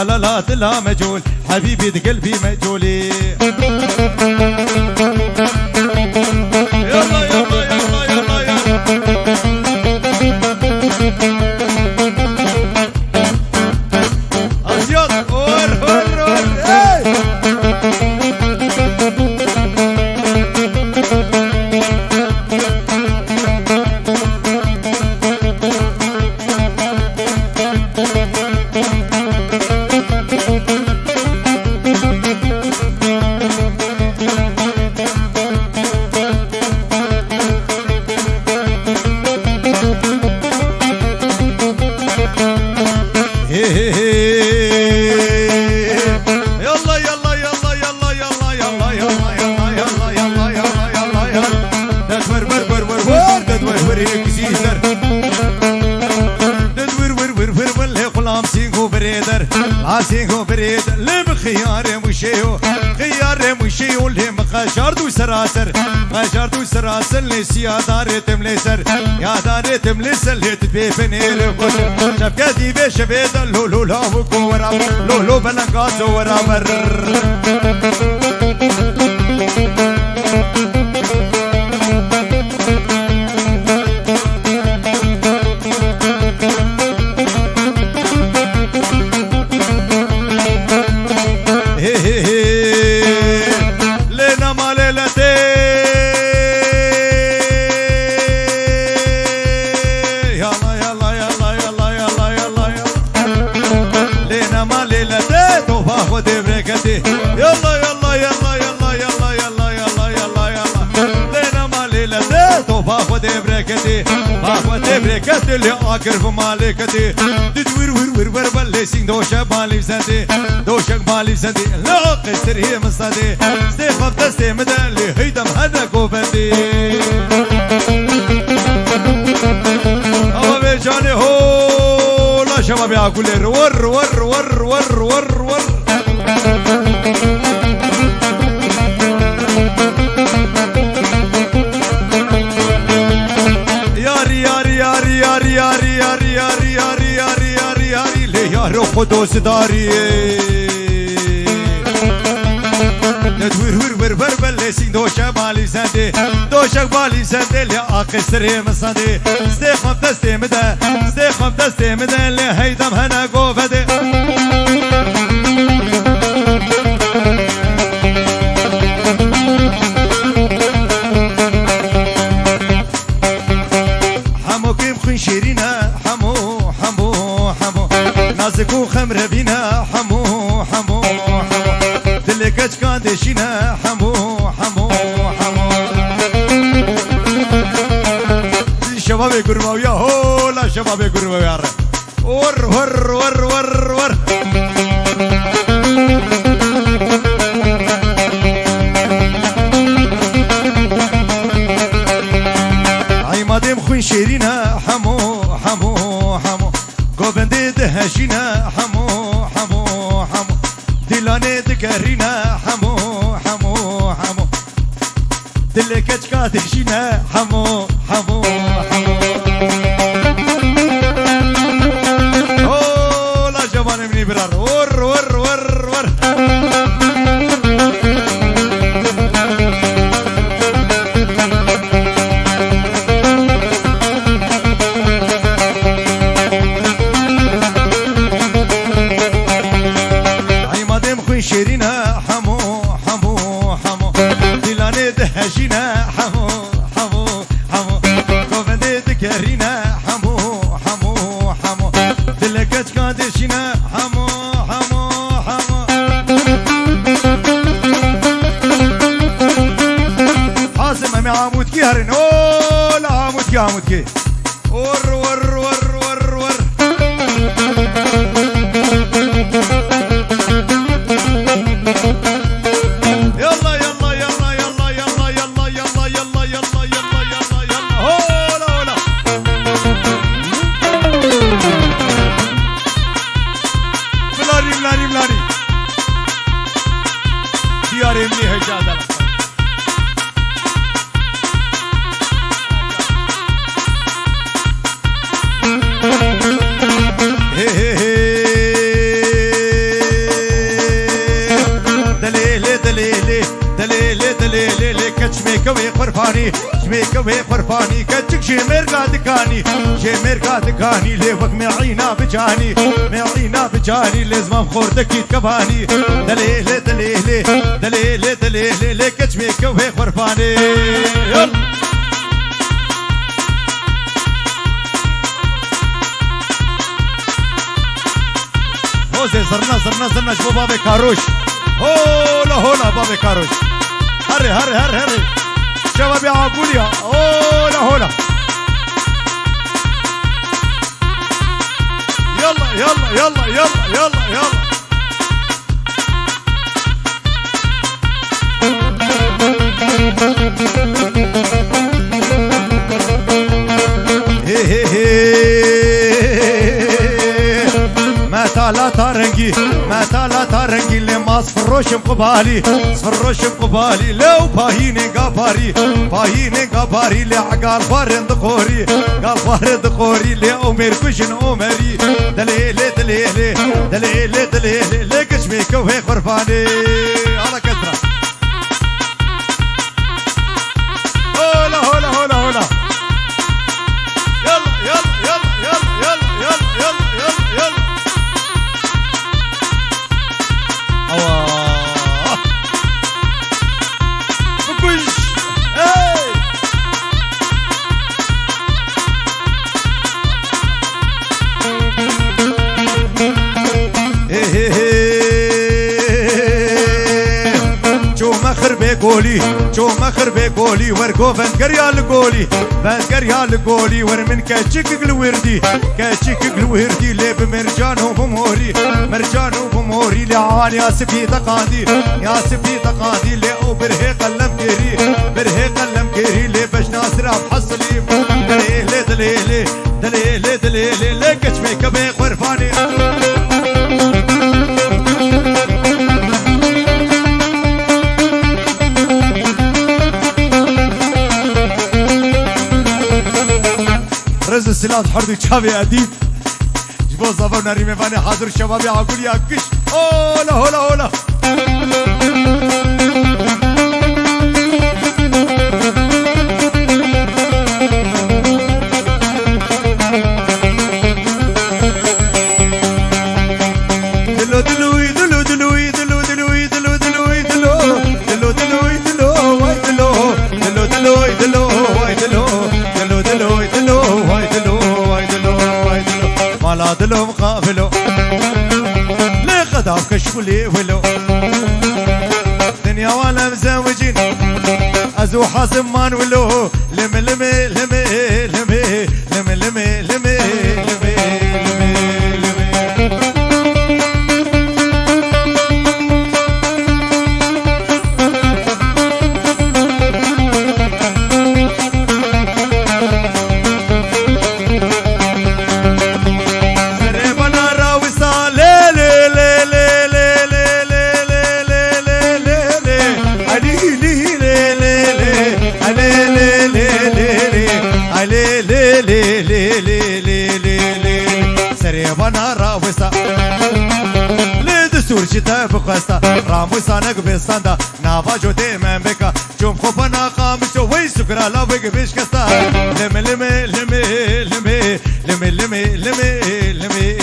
لا لا لا دلها مجهول حبيبي قلبي مجهولي يلا يلا يلا يلا يلا أزياد ور ور ور سراسر غجرت وسراسر ليس يا داري تملسر يا داري تملسر اللي تبيفني الكل شبكتي بشبيد لولو لا وكورا لولو بلنقاس ورامر يلا يلا يلا يلا يلا يلا يلا يلا يلا لينا ما ليلتي طوفا خدي بركتي خدي بركتي اللي اقرب مالكتي تدوير ور ور ور بلسين دوشه بالي سنتي دوشك بالي سنتي لا قصر هي مصدي استخف دستي مدلي هيدم هذا كوفتي ابا بيجاني هو لا شباب يا كل ور ور ور ور ور ور قدوس داري ندوير ور ور ور بلسين دوشك بالي سندي دوشك بالي سندي اللي اقصر مصدي استخف دستي مدى استخف دستي مدى اللي هيدم هنا قوفدي حمو كيم خن شيرينا حمو حمو حمو نازكو خمر بينا حمو حمو حمو دلكش كان دشينا حمو حمو حمو شباب قرماو يا هو لا شباب قرماو يا ور ور ور ور ور عمادم خوين شيرينا حمو حمو حمو قوبندي دهشينا حمو حمو حمو دلاني دكرينا حمو حمو حمو دلكش كاتشينا حمو حمو حمو اوه لا جبان مني برار ور ور ور ور شيرينا حمو حمو حمو دلاني دهشينا حمو حمو حمو قوفندي دكرينا حمو حمو حمو دلكت كادشينا حمو حمو حمو حاسم امي عمود كي هرن اوه لا عمود كي عمود كي ور ور ور ور ور يلا يلا يلا يلا يلا يلا يلا يلا يلا يلا يلا يلا هولا هولا بلاري بلاري بلاري ديار امني هجادة وی قرفانی جمیک وی قرفانی کچک جمر قادکانی جمر قادکانی لی وک معینا بجانی معینا بجانی لازم خوردکی کبانی دلیل دلیل دلیل دلیل کچمیک وی قرفانی موزه زرنا زرنا زرنا شبو باب کاروش هولا هولا باب کاروش هري هري هري هري شباب يا عقوليا هولا هولا يلا يلا يلا يلا يلا يلا هي هي هي متى لا ترنجي متى لا ترنجي لما صفروش بقبالي صفروش بقبالي لو باهيني قباري باهيني قباري لعقال فارد قوري قال فارد قوري لأمير كشن أمري دليل دليل دليل دليل لكش ميكو وهي قرفاني على كثرة هولا هولا هولا هولا يلا يلا يلا يلا يلا يلا يلا يلا الله بكش هاي شو مخر بقولي شو مخر بقولي ورقو فنكريا لقولي فنكريا لقولي ور من كاتشك الوردي كاتشك الوردي لي بمرجان وبموري مرجان وبموري لعان يا سفي تقادي يا سفي تقادي لي او برهي قلم كيري برهي قلم كيري لي باش ناصر بحصلي دليل دليل دليل دليل لي كتشمي كبي قرفاني رز السلاح حردي تشافي أديب جبو صبر ناري مفاني حاضر شبابي عقولي أكش هولا هولا هولا دلو دلوي دلو دلوي دلو دلوي دلو دلوي دلو دلو دلوي دلو واي دلو دلو دلوي دلو واي دلو دلو دلوي دلو واي دلو واي دلو واي دلو مالا دلو مقابلو لي قدام كشفلي ولو دنيا وانا مزوجين ازو حازم مان ولو لم لم لم لم لم لم لم سريبنا راوسا لدستور شتا بقستا راموسا نقبستاندا نافا جودي من بكا جوم خوفنا قامشو وي سكرا لا بيش كستا لمي لمي لمي لمي لمي لمي لمي لمي